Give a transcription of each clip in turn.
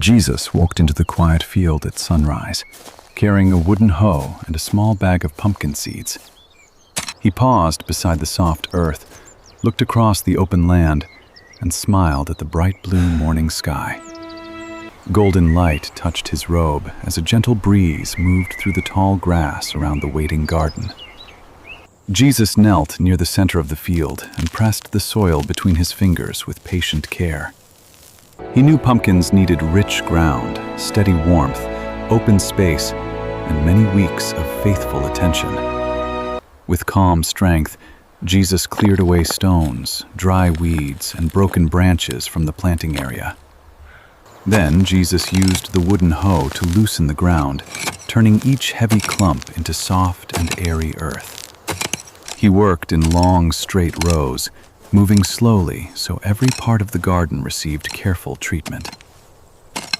Jesus walked into the quiet field at sunrise, carrying a wooden hoe and a small bag of pumpkin seeds. He paused beside the soft earth, looked across the open land, and smiled at the bright blue morning sky. Golden light touched his robe as a gentle breeze moved through the tall grass around the waiting garden. Jesus knelt near the center of the field and pressed the soil between his fingers with patient care. He knew pumpkins needed rich ground, steady warmth, open space, and many weeks of faithful attention. With calm strength, Jesus cleared away stones, dry weeds, and broken branches from the planting area. Then Jesus used the wooden hoe to loosen the ground, turning each heavy clump into soft and airy earth. He worked in long, straight rows, moving slowly so every part of the garden received careful treatment.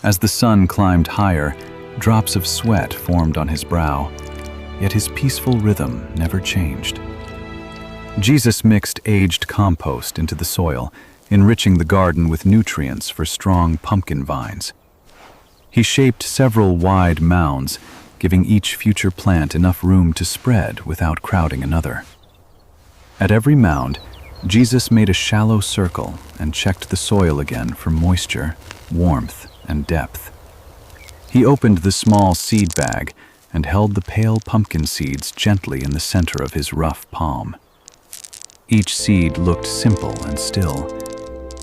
As the sun climbed higher, drops of sweat formed on his brow, yet his peaceful rhythm never changed. Jesus mixed aged compost into the soil, enriching the garden with nutrients for strong pumpkin vines. He shaped several wide mounds, giving each future plant enough room to spread without crowding another. At every mound, Jesus made a shallow circle and checked the soil again for moisture, warmth, and depth. He opened the small seed bag and held the pale pumpkin seeds gently in the center of his rough palm. Each seed looked simple and still,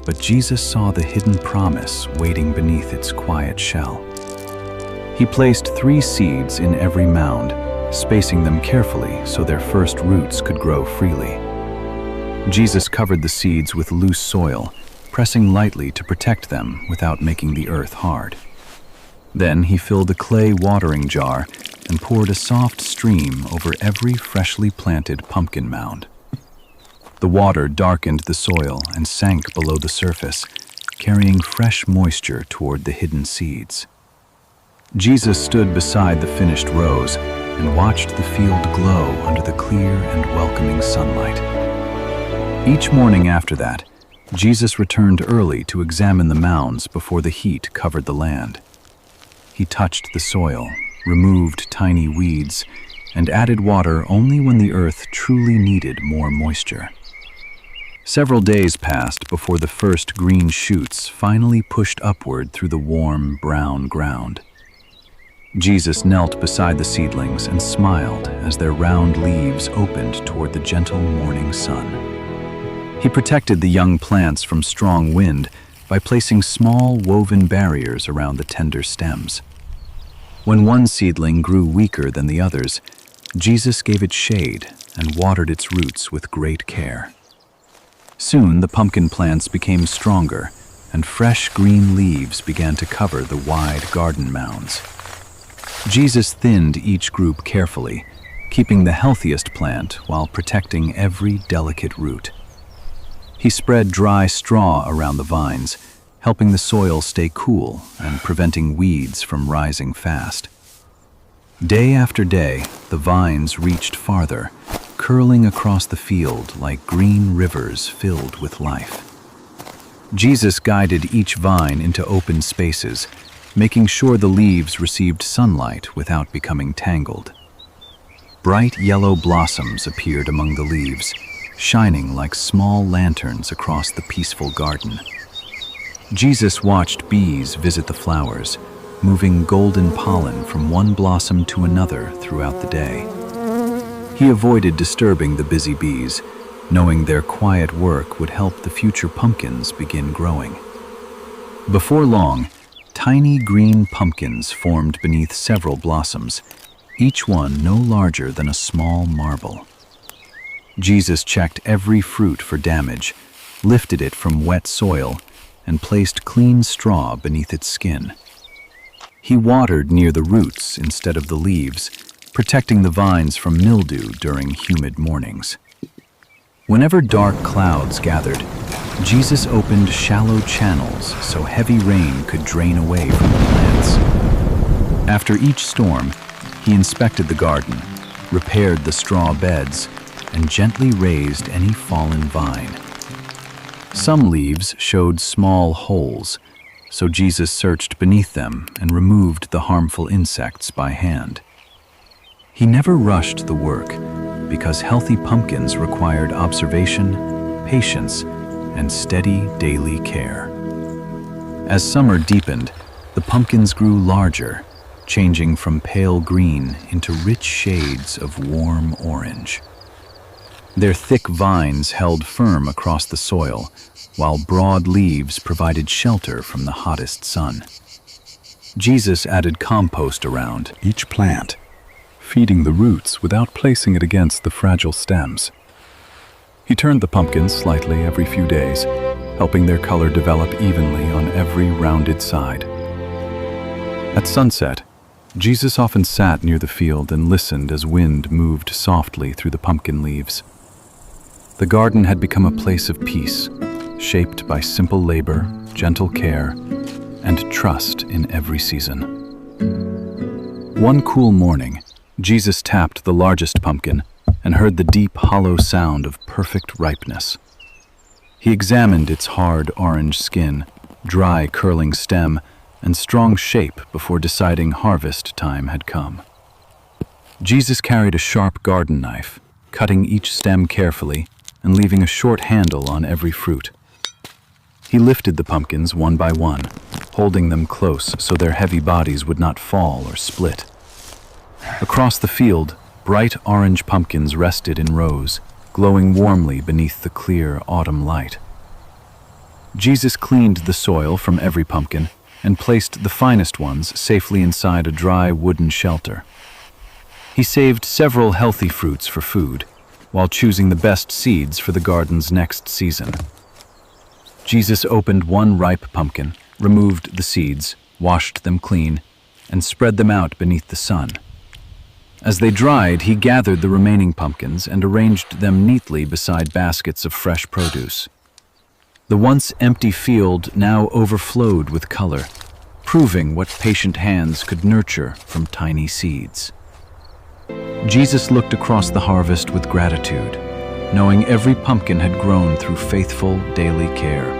but Jesus saw the hidden promise waiting beneath its quiet shell. He placed 3 seeds in every mound, spacing them carefully so their first roots could grow freely. Jesus covered the seeds with loose soil, pressing lightly to protect them without making the earth hard. Then he filled a clay watering jar and poured a soft stream over every freshly planted pumpkin mound. The water darkened the soil and sank below the surface, carrying fresh moisture toward the hidden seeds. Jesus stood beside the finished rows and watched the field glow under the clear and welcoming sunlight. Each morning after that, Jesus returned early to examine the mounds before the heat covered the land. He touched the soil, removed tiny weeds, and added water only when the earth truly needed more moisture. Several days passed before the first green shoots finally pushed upward through the warm, brown ground. Jesus knelt beside the seedlings and smiled as their round leaves opened toward the gentle morning sun. He protected the young plants from strong wind by placing small woven barriers around the tender stems. When one seedling grew weaker than the others, Jesus gave it shade and watered its roots with great care. Soon the pumpkin plants became stronger, and fresh green leaves began to cover the wide garden mounds. Jesus thinned each group carefully, keeping the healthiest plant while protecting every delicate root. He spread dry straw around the vines, helping the soil stay cool and preventing weeds from rising fast. Day after day, the vines reached farther, curling across the field like green rivers filled with life. Jesus guided each vine into open spaces, making sure the leaves received sunlight without becoming tangled. Bright yellow blossoms appeared among the leaves, shining like small lanterns across the peaceful garden. Jesus watched bees visit the flowers, moving golden pollen from one blossom to another throughout the day. He avoided disturbing the busy bees, knowing their quiet work would help the future pumpkins begin growing. Before long, tiny green pumpkins formed beneath several blossoms, each one no larger than a small marble. Jesus checked every fruit for damage, lifted it from wet soil, and placed clean straw beneath its skin. He watered near the roots instead of the leaves, protecting the vines from mildew during humid mornings. Whenever dark clouds gathered, Jesus opened shallow channels so heavy rain could drain away from the plants. After each storm, he inspected the garden, repaired the straw beds, and gently raised any fallen vine. Some leaves showed small holes, so Jesus searched beneath them and removed the harmful insects by hand. He never rushed the work because healthy pumpkins required observation, patience, and steady daily care. As summer deepened, the pumpkins grew larger, changing from pale green into rich shades of warm orange. Their thick vines held firm across the soil, while broad leaves provided shelter from the hottest sun. Jesus added compost around each plant, feeding the roots without placing it against the fragile stems. He turned the pumpkins slightly every few days, helping their color develop evenly on every rounded side. At sunset, Jesus often sat near the field and listened as wind moved softly through the pumpkin leaves. The garden had become a place of peace, shaped by simple labor, gentle care, and trust in every season. One cool morning, Jesus tapped the largest pumpkin and heard the deep, hollow sound of perfect ripeness. He examined its hard orange skin, dry, curling stem, and strong shape before deciding harvest time had come. Jesus carried a sharp garden knife, cutting each stem carefully and leaving a short handle on every fruit. He lifted the pumpkins one by one, holding them close so their heavy bodies would not fall or split. Across the field, bright orange pumpkins rested in rows, glowing warmly beneath the clear autumn light. Jesus cleaned the soil from every pumpkin and placed the finest ones safely inside a dry wooden shelter. He saved several healthy fruits for food, while choosing the best seeds for the garden's next season. Jesus opened one ripe pumpkin, removed the seeds, washed them clean, and spread them out beneath the sun. As they dried, he gathered the remaining pumpkins and arranged them neatly beside baskets of fresh produce. The once empty field now overflowed with color, proving what patient hands could nurture from tiny seeds. Jesus looked across the harvest with gratitude, knowing every pumpkin had grown through faithful daily care.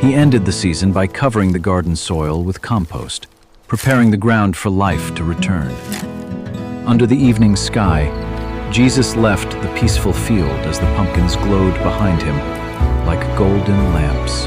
He ended the season by covering the garden soil with compost, preparing the ground for life to return. Under the evening sky, Jesus left the peaceful field as the pumpkins glowed behind him like golden lamps.